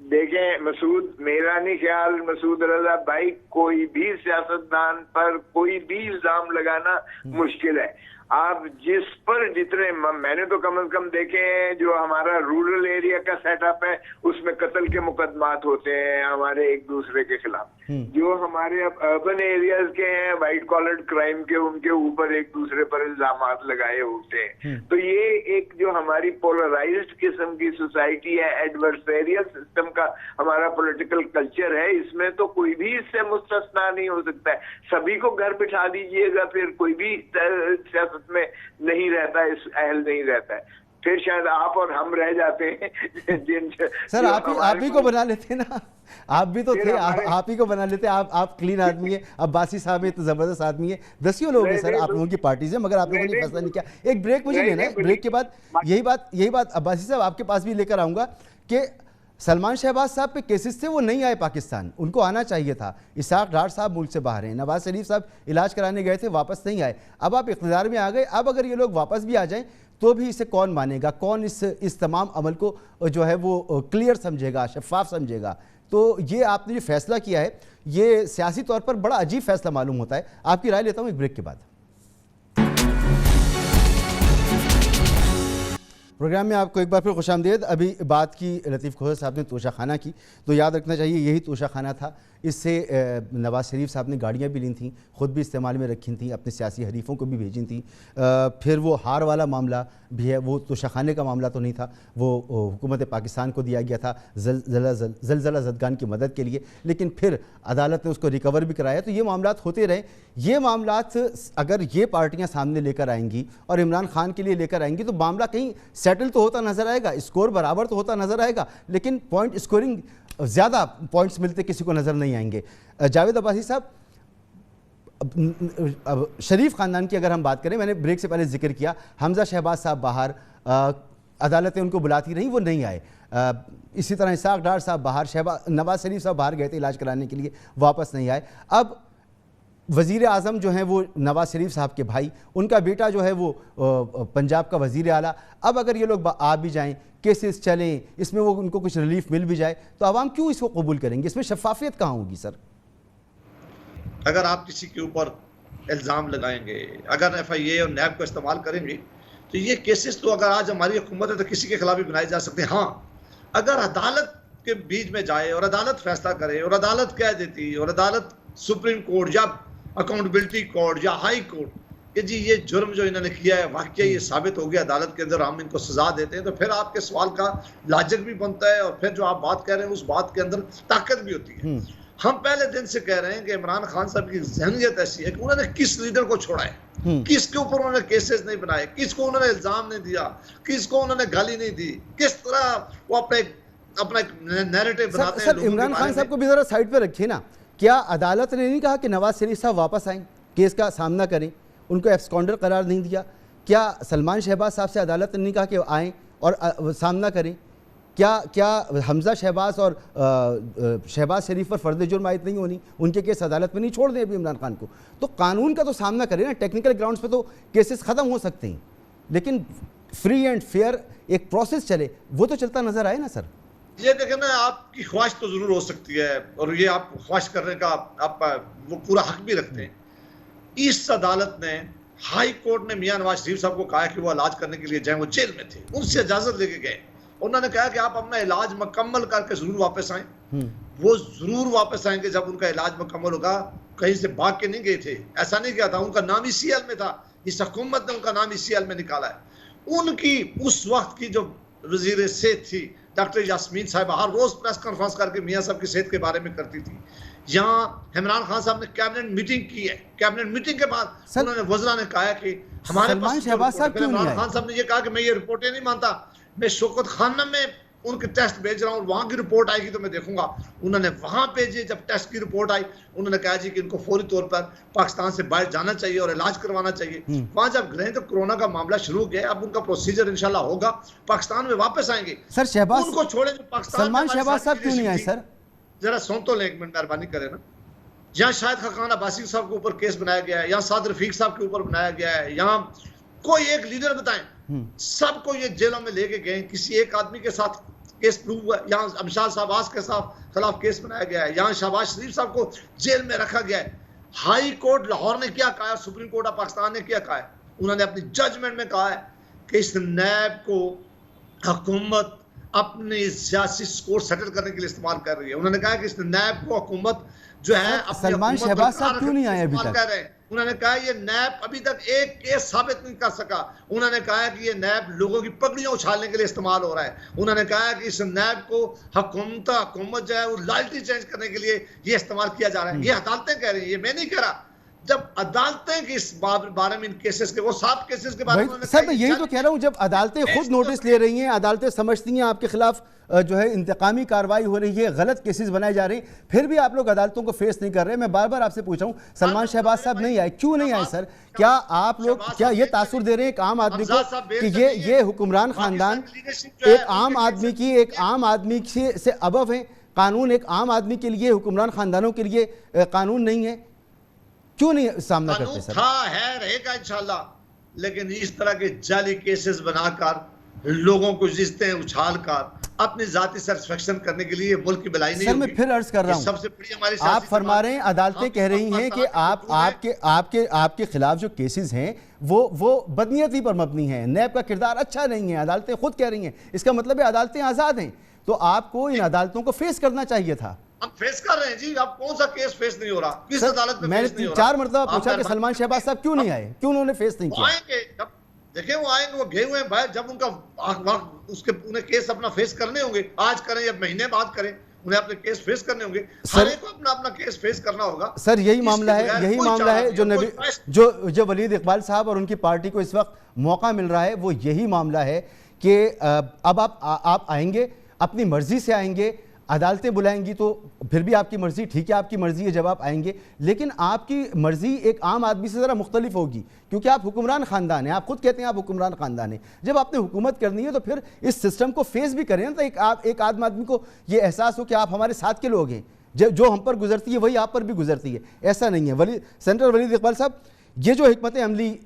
देखें मसूद, मेरा नहीं ख्याल मसूद रजा भाई, कोई भी सियासतदान पर कोई भी इल्ज़ाम लगाना मुश्किल है। आप जिस पर जितने, मैंने तो कम से कम देखे हैं जो हमारा रूरल एरिया का सेटअप है उसमें कत्ल के मुकदमात होते हैं हमारे एक दूसरे के खिलाफ। जो हमारे अब अर्बन एरियाज के हैं वाइट कॉलर क्राइम के, उनके ऊपर एक दूसरे पर इल्जामात लगाए होते हैं। तो ये एक जो हमारी पोलराइज्ड किस्म की सोसाइटी है, एडवर्सेरियल सिस्टम का हमारा पॉलिटिकल कल्चर है, इसमें तो कोई भी इससे मुस्तस्ना नहीं हो सकता है। सभी को घर बिठा दीजिएगा फिर कोई भी सियासत में नहीं रहता है, इस अहल नहीं रहता है, फिर शायद आप और हम रह जाते हैं जिन सर आप ही को बना लेते ना, आप भी तो थे, आप ही को बना लेते। आप क्लीन आदमी है, अब्बासी साहब है तो जबरदस्त आदमी है, दसियों लोग हैं सर आप लोगों की पार्टी से, मगर आप लोगों ने फैसला नहीं किया। एक ब्रेक मुझे लेना है, ब्रेक के बाद यही बात अब्बासी साहब आपके पास भी लेकर आऊंगा कि सलमान शहबाज साहब पे केसेस थे, वो नहीं आए पाकिस्तान, उनको आना चाहिए था। इसाक डार साहब मुल्क से बाहर हैं, नवाज शरीफ साहब इलाज कराने गए थे, वापस नहीं आए। अब आप इक़्तिदार में आ गए, अब अगर ये लोग वापस भी आ जाएं तो भी इसे कौन मानेगा? कौन इस तमाम अमल को जो है वो क्लियर समझेगा, शफाफ समझेगा? तो ये आपने जो फैसला किया है ये सियासी तौर पर बड़ा अजीब फैसला मालूम होता है। आपकी राय लेता हूँ एक ब्रेक के बाद। प्रोग्राम में आपको एक बार फिर खुशामदीद। अभी बात की लतीफ़ खोसर साहब ने तोशा खाना की, तो याद रखना चाहिए यही तोशा खाना था। इससे नवाज शरीफ साहब ने गाड़ियाँ भी ली थी, ख़ुद भी इस्तेमाल में रखी थी, अपने सियासी हरीफों को भी भेजी थी। फिर वो हार वाला मामला भी है, वो तोशा खाने का मामला तो नहीं था, वो हुकूमत पाकिस्तान को दिया गया था ज़लज़ला ज़दगान की मदद के लिए, लेकिन फिर अदालत ने उसको रिकवर भी कराया। तो ये मामलात होते रहे। ये मामलात अगर ये पार्टियाँ सामने लेकर आएंगी और इमरान खान के लिए लेकर आएंगी तो मामला कहीं सेटल तो होता नज़र आएगा, स्कोर बराबर तो होता नज़र आएगा, लेकिन पॉइंट स्कोरिंग ज़्यादा पॉइंट्स मिलते किसी को नज़र नहीं आएंगे। जावेद अब्बासी साहब, अब शरीफ ख़ानदान की अगर हम बात करें, मैंने ब्रेक से पहले जिक्र किया, हमजा शहबाज साहब बाहर, अदालतें उनको बुलाती रहीं, वो नहीं आए। इसी तरह इसाक डार साहब बाहर, नवाज शरीफ साहब बाहर गए थे इलाज कराने के लिए, वापस नहीं आए। अब वज़ीर आज़म जो हैं वो नवाज शरीफ साहब के भाई, उनका बेटा जो है वो पंजाब का वज़ीर आला। अब अगर ये लोग आ भी जाएं, केसेस चलें, इसमें वो उनको कुछ रिलीफ मिल भी जाए, तो आवाम क्यों इसको कबूल करेंगे? इसमें शफाफियत कहाँ होगी सर? अगर आप किसी के ऊपर इल्ज़ाम लगाएंगे, अगर FIA और नैब को इस्तेमाल करेंगे, तो ये केसेस तो अगर आज हमारी हुकूमत है तो किसी के खिलाफ भी बनाए जा सकते हैं। हाँ, अगर अदालत के बीच में जाए और अदालत फैसला करे और अदालत कह देती और अदालत सुप्रीम कोर्ट या अकाउंटेबिलिटी कोर्ट या हाई कोर्ट कि जी ये जुर्म जो इन्होंने किया है वाकई ये साबित हो गया, अदालत के अंदर हम इनको सजा देते हैं, तो फिर आपके सवाल का लाजिक भी बनता है और फिर जो आप बात कह रहे हैं उस बात के अंदर ताकत भी होती है। हम पहले दिन से कह रहे हैं कि इमरान खान साहब की ज़हनियत ऐसी है कि उन्होंने किस लीडर को छोड़ा है, किसके ऊपर उन्होंने केसेस नहीं बनाए, किसको उन्होंने इल्जाम नहीं दिया, किसको उन्होंने गाली नहीं दी, किस तरह वो अपना नैरेटिव बनाते हैं। इमरान खान साहब को भी जरा साइड पे रखिए ना। क्या अदालत ने नहीं कहा कि नवाज शरीफ साहब वापस आएं, केस का सामना करें, उनको एब्सकॉन्डर करार नहीं दिया? क्या सलमान शहबाज साहब से अदालत ने नहीं कहा कि आएँ और सामना करें? क्या हमजा शहबाज और शहबाज शरीफ पर फर्द जुर्म आयद नहीं होनी, उनके केस अदालत में नहीं छोड़ दें अभी इमरान खान को? तो कानून का तो सामना करें ना, टेक्निकल ग्राउंड्स पे तो केसेस ख़त्म हो सकते हैं, लेकिन फ्री एंड फेयर एक प्रोसेस चले, वो तो चलता नज़र आए ना सर। ये देखें ना, आपकी ख्वाहिश तो ज़रूर हो सकती है और ये आप ख्वाहिश करने का आप वो पूरा हक भी रखते हैं। इस अदालत ने, हाई कोर्ट ने मियां नवाज शरीफ साहब को कहा कि वो इलाज करने के लिए जाएं, वो जेल में थे, उनसे इजाज़त लेके गए। उन्होंने कहा कि आप अपना इलाज मुकम्मल करके ज़रूर वापस आएँ। वो ज़रूर वापस आएंगे जब उनका इलाज मुकम्मल होगा। कहीं से भाग के नहीं गए थे, ऐसा नहीं किया था, उनका नाम ही CL में था, इस हुकूमत ने उनका नाम ही CL में निकाला है। उनकी उस वक्त की जो वज़ीर सेहत थी डॉक्टर यास्मीन साहिबा हर रोज़ प्रेस कॉन्फ्रेंस करके मियाँ साहब की सेहत के बारे में करती थी। यहाँ इमरान खान साहब ने कैबिनेट मीटिंग की है, कैबिनेट मीटिंग के बाद उन्होंने वज़रा ने कहा कि हमारे पास इमरान खान साहब ने ये कहा कि मैं ये रिपोर्टें नहीं मानता, मैं शौकत खाना में उनके टेस्ट भेज रहा हूँ, वहाँ की रिपोर्ट आएगी तो मैं देखूंगा। उन्होंने वहाँ भेजे, जब टेस्ट की रिपोर्ट आई उन्होंने कहा जी कि इनको फौरी तौर पर पाकिस्तान से बाहर जाना चाहिए और इलाज करवाना चाहिए। वहाँ जब गए तो कोरोना का मामला शुरू हो गया, अब उनका प्रोसीजर इंशाल्लाह होगा, पाकिस्तान में वापस आएंगे। सर शहबाज उनको छोड़े जो पाकिस्तान, सलमान शहबाज साहब क्यों नहीं आए सर? जरा सुन तो लें, एक मिनट मेहरबानी करें ना। यहाँ शाहिद खान अब्बासी साहब के ऊपर केस बनाया गया है, यहाँ साद रफीक साहब के ऊपर बनाया गया है, यहाँ कोई एक लीडर बताएं, सबको ये जेलों में लेके गए, किसी एक आदमी के साथ केस प्रूव हुआ। यहाँ अमशाद शहबाज के खिलाफ केस बनाया गया है, यहाँ शहबाज शरीफ साहब को जेल में रखा गया है। हाई कोर्ट लाहौर ने क्या कहा, सुप्रीम कोर्ट ऑफ पाकिस्तान ने क्या कहा है? उन्होंने अपनी जजमेंट में कहा है कि इस नैब को हुकूमत अपनी सियासी स्कोर सेटल करने के लिए इस्तेमाल कर रही है। उन्होंने कहा कि इस नैब को हुकूमत जो है, सलमान शहबाज साहब क्यों नहीं आए अभी तक? उन्होंने कहा ये नैब अभी तक एक केस साबित नहीं कर सका। उन्होंने कहा कि ये नैब लोगों की पगड़ियां उछालने के लिए इस्तेमाल हो रहा है। उन्होंने कहा कि इस नैब को हुकूमत जो है वो लॉयल्टी चेंज करने के लिए ये इस्तेमाल किया जा रहा है। ये अदालतें कह रही है, ये मैं नहीं कह रहा। जब अदालतें किस बारे में इन केसेस के, वो 7 केसेस के बारे में सर मैं यही तो कह रहा हूँ, जब अदालतें खुद नोटिस ले रही हैं, अदालतें समझती हैं आपके खिलाफ जो है इंतकामी कार्रवाई हो रही है, गलत केसेस बनाए जा रहे हैं, फिर भी आप लोग अदालतों को फेस नहीं कर रहे। मैं बार बार आपसे पूछ रहा हूँ, सलमान शहबाज साहब नहीं आए, क्यों नहीं आए सर? क्या आप लोग क्या ये तासुर दे रहे हैं एक आम आदमी को कि ये हुक्मरान खानदान एक आम आदमी से अबव है? कानून एक आम आदमी के लिए, हुक्मरान खानदानों के लिए कानून नहीं है? क्यों नहीं सामना करते सर? है रहेगा इंशाल्लाह, लेकिन इस तरह के जाली केसेस बनाकर लोगों को जिसते उछाल कर अपनी जाती सेटिस्फेक्शन करने के लिए मुल्क की भलाई नहीं सर मैं फिर अर्ज कर रहा हूं, सबसे बड़ी हमारी आप फरमा रहे हैं, अदालतें कह रही हैं कि आपके खिलाफ जो केसेस हैं वो बदनीयती पर मबनी है, नैब का किरदार अच्छा नहीं है, अदालतें खुद कह रही हैं। इसका मतलब है अदालतें आजाद हैं, तो आपको इन अदालतों को फेस करना चाहिए था। हम फेस कर रहे हैं जी, अब कौन सा केस फेस नहीं हो रहा? किस अदालत में मैंने 4 मरतबा पूछा कि सलमान शहबाज साहब क्यों नहीं आए, क्यों उन्होंने फेस नहीं किया? आएंगे, जब देखें वो आएंगे, वो गए हुए हैं बाहर, जब उनका उन्हें केस अपना फेस करने होंगे, आज करें या महीने बाद करें, उन्हें अपने केस फेस करने होंगे। हर एक को अपना केस फेस करना होगा। सर यही मामला है जो वलीद इकबाल साहब और उनकी पार्टी को इस वक्त मौका मिल रहा है, वो यही मामला है कि अब आप आएंगे, अपनी मर्जी से आएंगे, अदालतें बुलाएंगी तो फिर भी आपकी मर्ज़ी, ठीक है आपकी मर्ज़ी है जब आप आएंगे, लेकिन आपकी मर्ज़ी एक आम आदमी से ज़रा मुख्तलिफ होगी क्योंकि आप हुक्मरान ख़ानदान हैं। आप खुद कहते हैं आप हुक्मरान ख़ानदान हैं। जब आपने हुकूमत करनी है तो फिर इस सिस्टम को फेस भी करें ना, तो एक आम आदमी को ये एहसास हो कि आप हमारे साथ के लोग हैं, जो हम पर गुजरती है वही आप पर भी गुजरती है। ऐसा नहीं है। सेनेटर वलीद इकबाल साहब, ये जो हिकमत अमली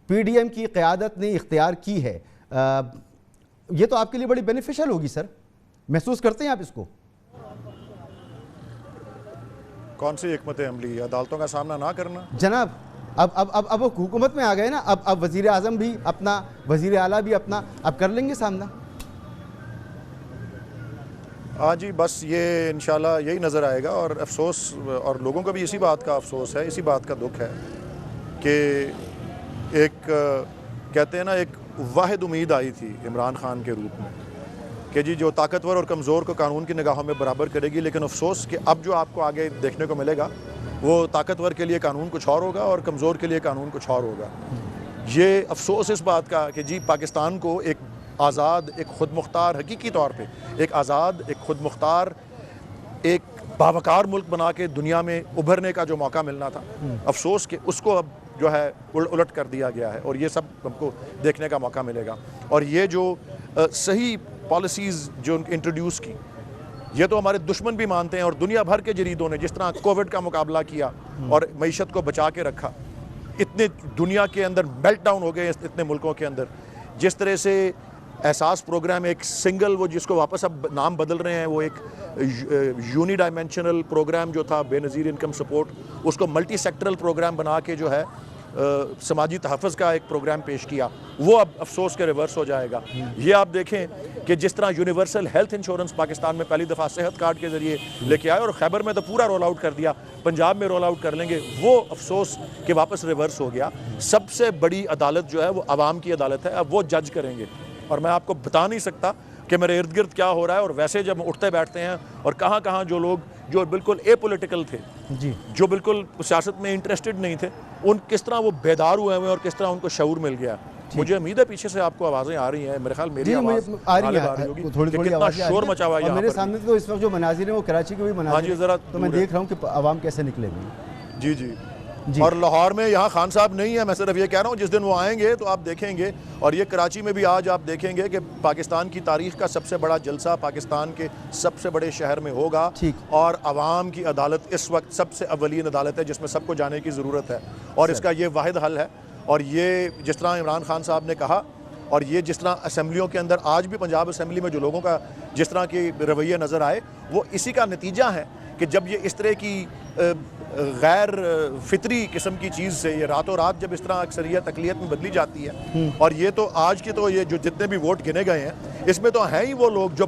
PDM की क़यादत ने इख्तियार की है, ये तो आपके लिए बड़ी बेनिफिशियल होगी सर, महसूस करते हैं आप इसको? कौन सी हिकमत अमली? अदालतों का सामना ना करना जनाब। अब हुकूमत में आ गए ना, अब वज़ीर आज़म भी अपना, वज़ीर आला भी अपना, अब कर लेंगे सामना। हाँ जी, बस ये इंशाल्लाह यही नज़र आएगा। और अफसोस, और लोगों को भी इसी बात का अफसोस है, इसी बात का दुख है कि एक कहते हैं ना, एक वाहिद उम्मीद आई थी इमरान खान के रूप में कि जी जो ताकतवर और कमज़ोर को कानून की निगाहों में बराबर करेगी, लेकिन अफसोस कि अब जो आपको आगे देखने को मिलेगा वो ताकतवर के लिए कानून कुछ और होगा और कमज़ोर के लिए कानून कुछ और होगा। ये अफसोस इस बात का कि जी पाकिस्तान को एक आज़ाद, एक खुद मुख्तार, हकीकी तौर पे एक आज़ाद, एक खुद मुख्तार, एक बावकार मुल्क बना के दुनिया में उभरने का जो मौका मिलना था, अफसोस कि उसको अब जो है उलट कर दिया गया है। और ये सब हमको देखने का मौका मिलेगा। और ये जो सही पॉलिसीज़ जो इंट्रोड्यूस की, ये तो हमारे दुश्मन भी मानते हैं। और दुनिया भर के जरीदों ने जिस तरह कोविड का मुकाबला किया और मईशत को बचा के रखा, इतने दुनिया के अंदर मेल्ट डाउन हो गए इतने मुल्कों के अंदर, जिस तरह से एहसास प्रोग्राम एक सिंगल, वो जिसको वापस अब नाम बदल रहे हैं, वो एक यूनी डायमेंशनल प्रोग्राम जो था बेनज़ीर इनकम सपोर्ट, उसको मल्टी सेक्टरल प्रोग्राम बना के जो है समाजी तहफ़्फ़ुज़ का एक प्रोग्राम पेश किया, वो अब अफसोस के रिवर्स हो जाएगा। ये आप देखें कि जिस तरह यूनिवर्सल हेल्थ इंश्योरेंस पाकिस्तान में पहली दफ़ा सेहत कार्ड के ज़रिए लेके आए और खैबर में तो पूरा रोल आउट कर दिया, पंजाब में रोल आउट कर लेंगे, वो अफसोस के वापस रिवर्स हो गया। सबसे बड़ी अदालत जो है वो आवाम की अदालत है, अब वो जज करेंगे। और मैं आपको बता नहीं सकता कि मेरे इर्द गिर्द क्या हो रहा है। और वैसे जब उठते बैठते हैं और कहाँ कहाँ जो लोग जो बिल्कुल एपॉलिटिकल थे जी, जो बिल्कुल सियासत में इंटरेस्टेड नहीं थे, उन किस तरह वो बेदार हुए हैं और किस तरह उनको शऊर मिल गया। मुझे उम्मीद है पीछे से आपको आवाज़ें आ रही हैं, मेरे ख्याल मेरी आवाज़ आ रही है, थोड़ी आवाज़ शोर मचा हुआ है। मेरे सामने तो इस वक्त जो मनाजिर है वो कराची के भी मनाजिर हैं, तो मैं देख रहा हूँ कि आवाम कैसे निकलेगी। जी जी जी। और लाहौर में यहाँ खान साहब नहीं है, मैं सिर्फ ये कह रहा हूँ जिस दिन वो आएंगे तो आप देखेंगे। और ये कराची में भी आज आप देखेंगे कि पाकिस्तान की तारीख़ का सबसे बड़ा जलसा पाकिस्तान के सबसे बड़े शहर में होगा। और आवाम की अदालत इस वक्त सबसे अव्वलीन अदालत है जिसमें सबको जाने की ज़रूरत है। और इसका ये वाहिद हल है। और ये जिस तरह इमरान खान साहब ने कहा, और ये जिस तरह असम्बलियों के अंदर आज भी पंजाब असम्बली में जो लोगों का जिस तरह के रवैये नज़र आए, वो इसी का नतीजा है कि जब ये इस तरह की गैर फितरी किस्म की चीज़ से ये रातों रात जब इस तरह अक्सरियत अक़लियत में बदली जाती है। और ये तो आज के तो ये जो जितने भी वोट गिने गए हैं, इसमें तो हैं ही वो लोग जो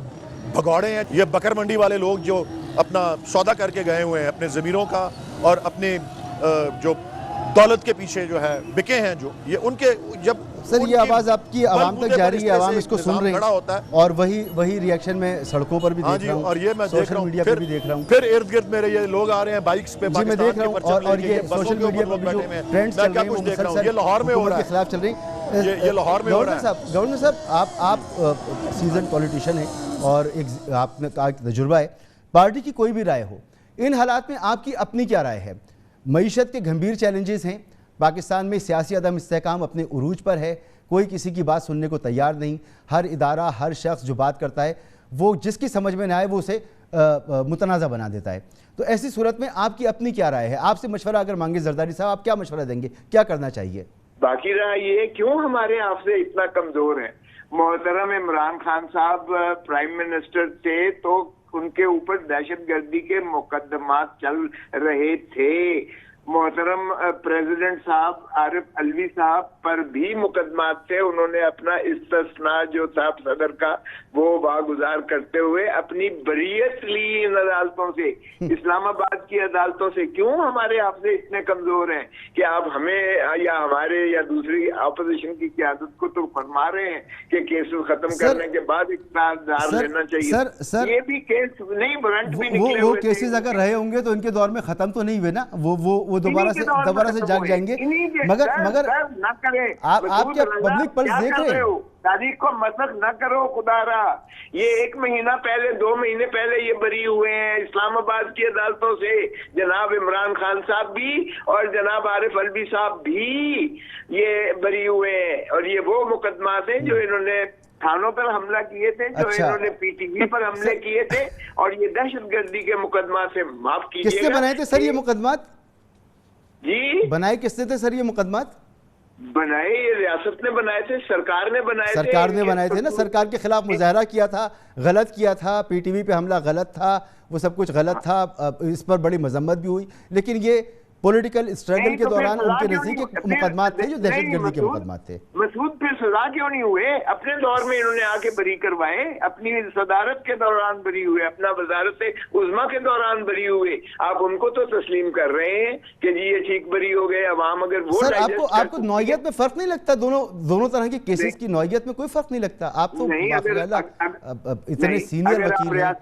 भगौड़े हैं, ये बकर मंडी वाले लोग जो अपना सौदा करके गए हुए हैं अपने ज़मीरों का और अपने जो दौलत के पीछे जो है बिके हैं, जो ये उनके जब सर ये आवाज़ आपकी आवाम तक जा रही है, आवाम इसको सुन रही है और वही रिएक्शन में सड़कों पर भी देख रहा हूँ, और ये मैं देख रहा हूँ, मीडिया पर भी देख रहा हूँ, फिर इर्द गिर्द मेरे ये लोग आ रहे हैं बाइक्स पे, मैं देख रहा हूँ। और ये सोशल मीडिया पर भी जो ट्रेंड्स चल रहे हैं वो मुसलसल ये लाहौर में हो रहा है, खिलाफ चल रही है, ये लाहौर में हो रहा है। गवर्नर साहब आप सीजन पॉलिटिशियन हैं और एक आपने कहा तजुर्बा है, पार्टी की कोई भी राय हो, इन हालात में आपकी अपनी क्या राय है? मईशत के गंभीर चैलेंजेस हैं, पाकिस्तान में सियासी अदम इस्तेहकाम अपने उरूज पर है, कोई किसी की बात सुनने को तैयार नहीं, हर इदारा हर शख्स जो बात करता है वो जिसकी समझ में ना आए वो उसे मुतनाज़ा बना देता है। तो ऐसी सूरत में आपकी अपनी क्या राय है? आपसे मशवरा अगर मांगे जरदारी साहब, आप क्या मशवरा देंगे, क्या करना चाहिए? बाकी रहा ये क्यों हमारे आपसे इतना कमजोर है। मोहतरम इमरान खान साहब प्राइम मिनिस्टर थे तो उनके ऊपर दहशतगर्दी के मुकदमात चल रहे थे। मोहतरम प्रेसिडेंट साहब आरिफ अलवी साहब पर भी मुकदमात थे, उन्होंने अपना इस्तिस्ना जो था सदर का वो बागुजार करते हुए अपनी बरीयत ली इन अदालतों से, इस्लामाबाद की अदालतों से। क्यों हमारे आपसे इतने कमजोर हैं कि आप हमें या हमारे या दूसरी अपोजिशन की क़यादत को तो फरमा रहे हैं कि केस खत्म करने के बाद इक़्तिदार लेना चाहिए। ये भी केस नहीं, वारंट भी निकले वो केसेस अगर रहे होंगे तो इनके दौर में खत्म तो नहीं हुए ना, वो वो दोबारा से जाग जाएंगे। मगर आप क्या पब्लिक पल्स देख रहे हैं? तारीख को मसक न करो खुदारा। ये 1 महीना पहले 2 महीने पहले ये बरी हुए हैं इस्लामाबाद की अदालतों से, जनाब इमरान खान साहब भी और जनाब आरिफ अलवी साहब भी ये बरी हुए हैं। और ये वो मुकदमा थे जो इन्होंने थानों पर हमला किए थे, जो इन्होंने पीटीवी पर हमले किए थे, और ये दहशतगर्दी के मुकदमा से माफ कीजिएगा। किसने बनाए थे सर ये मुकदमात? जी बनाए किसने थे सर ये मुकदमात? बनाए ये रियासत ने बनाए थे, सरकार ने बनाए थे। सरकार ने बनाए थे ना, सरकार के खिलाफ मुजाहरा किया था, गलत किया था, पीटीवी पे हमला गलत था, वो सब कुछ गलत था, इस पर बड़ी मजम्मत भी हुई। लेकिन ये पॉलिटिकल स्ट्रगल के दौरान उनके नजदीक मुकदमात थे जो दहशतगर्दी के मुकदमात थे। मसूद फिर सजा क्यों नहीं हुए? अपने दौर में इन्होंने आके बरी करवाए, अपनी सदारत के दौरान बरी हुए, अपना वजारत उज़्मा के दौरान बरी हुए। आप उनको तो तस्लीम कर रहे हैं कि जी ये ठीक बरी हो गए। अवाम अगर वो सर आपको नौयत में फर्क नहीं लगता? दोनों तरह के केसेस की नौयत में कोई फर्क नहीं लगता? आप तो इतने सीनियर वकील हैं।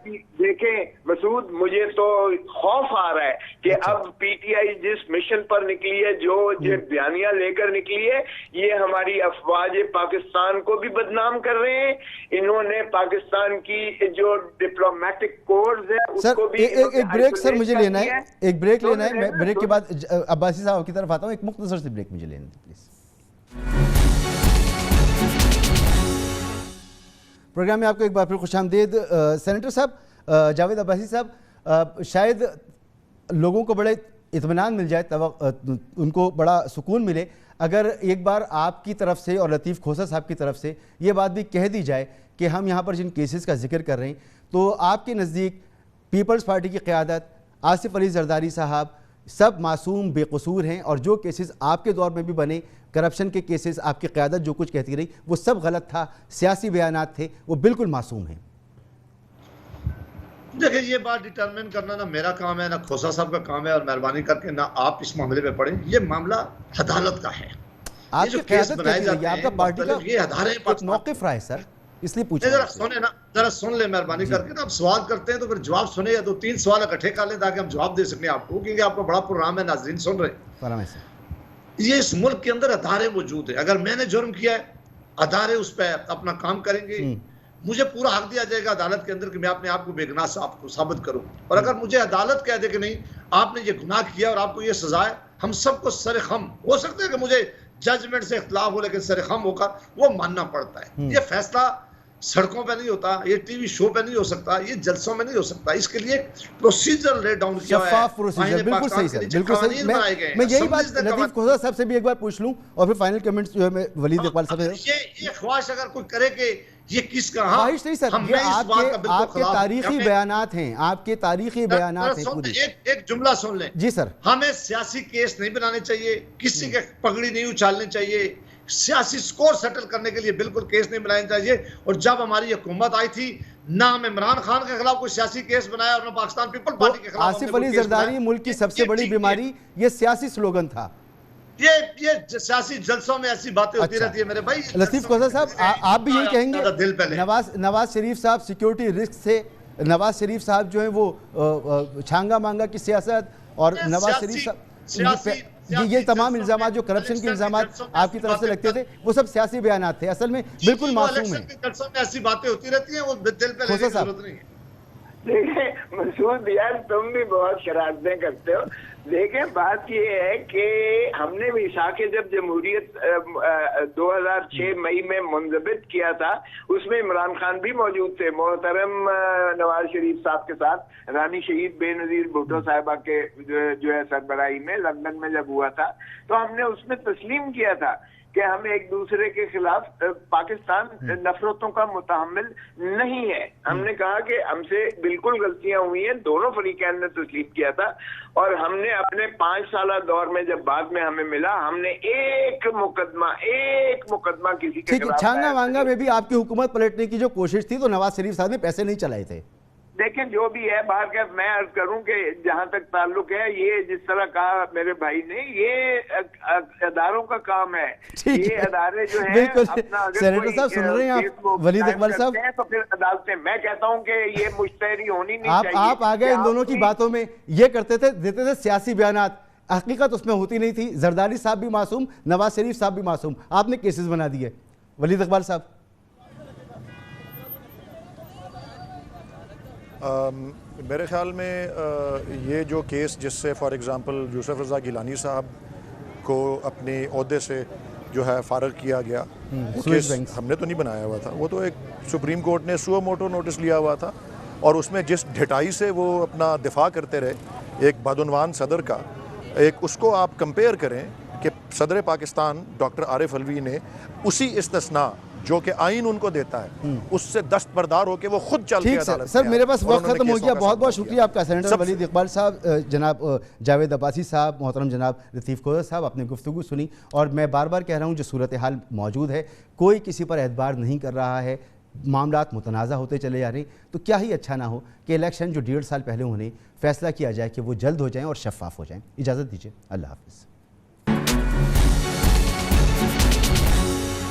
देखें मसूद, मुझे तो खौफ आ रहा है कि अब पीटीआई जिस मिशन पर निकली है, जो बयानियां लेकर निकली है, ये हमारी अफवाज पाकिस्तान को भी बदनाम कर रहे हैं। इन्होंने पाकिस्तान की जो डिप्लोमेटिक कोर्स है उसको भी एक ब्रेक सर मुझे लेना है, एक ब्रेक लेना है। मैं ब्रेक के बाद अब्बासी साहब की तरफ आता हूँ। एक मुख्तसर से ब्रेक मुझे लेना है प्लीज। प्रोग्राम में आपको एक बार फिर खुशामदीद। सेनेटर साहब, जावेद अब्बासी साहब, शायद लोगों को बड़े इत्मीनान मिल जाए, उनको बड़ा सुकून मिले अगर एक बार आपकी तरफ से और लतीफ़ खोसर साहब की तरफ से ये बात भी कह दी जाए कि हम यहाँ पर जिन केसेस का जिक्र कर रहे हैं, तो आपके नज़दीक पीपल्स पार्टी की क़यादत, आसिफ अली जरदारी साहब सब मासूम बेकसूर हैं, और जो केसेस आपके दौर में भी बने, करप्शन के केसेस, आपकी क़यादत जो कुछ कहती रही वो सब गलत था, सियासी बयानात थे, वो बिल्कुल मासूम हैं। देखिए, ये बात डिटरमिन करना ना मेरा काम है, ना खोसा साहब का काम है, और मेहरबानी करके ना आप इस मामले पे पड़े। ये मामला अदालत का है। आपकी जो केस बनाए जाते हैं, आपका पार्टी का ये अदालत मौक़िफ़ रहा है सर, इसलिए पूछा। जरा सुने ना, जरा सुन ले मेहरबानी करके ना। आप सवाल करते हैं तो फिर जवाब सुने, या 2-3 सवाल इकट्ठे कर लें ताकि हम जवाब दे सकें आपको, क्योंकि आपका बड़ा प्रोग्राम है, नाज़रीन सुन रहे। ये इस मुल्क के अंदर अदारे मौजूद है। अगर मैंने जुर्म किया है, अदारे उस पर अपना काम करेंगे, मुझे पूरा हक दिया जाएगा अदालत के अंदर कि मैं अपने आप को बेगुनाह साबित करूं। और अगर मुझे अदालत कह दे कि नहीं आपने ये गुनाह किया और आपको ये सजा है, हम सबको सरेखम हो सकते हैं कि मुझे जजमेंट से इख्तिलाफ हो, लेकिन सरेखम होकर वो मानना पड़ता है। ये फैसला सड़कों पे नहीं होता, ये टीवी शो पे नहीं हो सकता, ये जलसों में नहीं हो सकता। इसके लिए प्रोसीजर ले डाउन किया है, प्रोसीजर बिल्कुल सही सर, बिल्कुल सही। मैं यही बात लतीफ़ खोसर साहब से भी एक बार पूछ लूं और फिर फाइनल कमेंट्स जो है मैं वलीद इकबाल साहब से। ये ख्वाहिश अगर कोई करे कि ये किसका, ख्वाहिश नहीं सर, ये आपके तारीखी बयानात हैं, आपके तारीखी बयानात हैं पूरे। एक जुमला सुन लें जी सर। हमें सियासी केस नहीं बनाने चाहिए, किसी के पगड़ी नहीं उछालनी चाहिए, सियासी स्कोर सेटल करने के लिए बिल्कुल केस नहीं बनाने चाहिए। और जब हमारी हुकूमत आई थी, ना हम इमरान खान के खिलाफ कोई सियासी केस बनाया और ना पाकिस्तान पीपल पार्टी के खिलाफ। आसिफ अली जरदारी मुल्क की सबसे बड़ी बीमारी, ये सियासी स्लोगन था। ये सियासी जलसों में ऐसी बातें होती रहती है मेरे भाई। लतीफ़ खोसर साहब, आप भी यही कहेंगे नवाज शरीफ साहब सिक्योरिटी रिस्क से, नवाज शरीफ साहब जो है वो छांगा मांगा की सियासत, और नवाज शरीफ साहब ये तमाम इल्जाम जो करप्शन के इल्जाम आपकी तरफ से लगते थे, वो सब सियासी बयानात थे, असल में बिल्कुल मासूम है। ऐसी बातें होती रहती हैं, वो दिल पे लेने की जरूरत नहीं है। देखिए मसूद यार, तुम भी बहुत शरारतें करते हो। देखें, बात ये है कि हमने मिसाक जब जमहूरियत 2006 मई में मुंजबित किया था, उसमें इमरान खान भी मौजूद थे, मोहतरम नवाज शरीफ साहब के साथ, रानी शहीद बेनज़ीर भुट्टो साहिबा के जो है सरबराही में लंदन में जब हुआ था, तो हमने उसमें तस्लीम किया था कि हम एक दूसरे के खिलाफ, पाकिस्तान नफरतों का मुतहम्मिल नहीं है। हमने कहा कि हमसे बिल्कुल गलतियां हुई हैं, दोनों फरीकैन ने तस्लीम किया था। और हमने अपने 5 साल दौर में जब बाद में हमें मिला, हमने एक मुकदमा किसी के खिलाफ। छांगा वांगा में भी आपकी हुकूमत पलटने की जो कोशिश थी, तो नवाज शरीफ साहब ने पैसे नहीं चलाए थे। देखें, जो भी है बाहर का, मैं अर्ज करूं कि जहां तक ताल्लुक है, ये जिस तरह कहा मेरे भाई ने, ये अदारों का काम है। ये अदारे जो है अपना, सेनेटर साहब सुन रहे हैं आप, वलीद इकबाल साहब, तो फिर अदालतें, मैं कहता हूं कि ये मुश्तरी होनी नहीं चाहिए। आप आ गए इन दोनों की बातों में। ये करते थे, देते थे सियासी बयानात, हकीकत उसमें होती नहीं थी। जरदारी साहब भी मासूम, नवाज शरीफ साहब भी मासूम, आपने केसेस बना दिए। वलीद इकबाल साहब, मेरे ख्याल में ये जो केस जिससे फॉर एग्ज़ाम्पल यूसुफ रज़ा गिलानी साहब को अपने ओहदे से जो है फ़ारग किया गया, वो केस हमने तो नहीं बनाया हुआ था, वो तो एक सुप्रीम कोर्ट ने सुओ मोटो नोटिस लिया हुआ था और उसमें जिस ढिठाई से वो अपना दिफा करते रहे एक बदउनवान सदर का, एक उसको आप कंपेयर करें कि सदर पाकिस्तान डॉक्टर आरिफ अलवी ने उसी इस्तिस्ना जो कि आइन उनको देता है उससे दस्तबरदार होकर वो खुद चल के अदालत में सर मेरे पास वक्त खत्म हो गया। बहुत बहुत शुक्रिया आपका सेनेटर सब वलीद इकबाल साहब, जनाब जावेद अब्बासी साहब, मोहतरम जनाब लतीफ़ कोहर साहब, आपने गुफ्तगू सुनी। और मैं बार बार कह रहा हूँ जो सूरत हाल मौजूद है, कोई किसी पर एतबार नहीं कर रहा है, मामलात मुतनाज़ा होते चले जा रहे, तो क्या ही अच्छा ना हो कि इलेक्शन जो 1.5 साल पहले होने फैसला किया जाए कि वो जल्द हो जाएँ और शफाफ हो जाएँ। इजाज़त दीजिए, अल्लाह हाफ़िज़।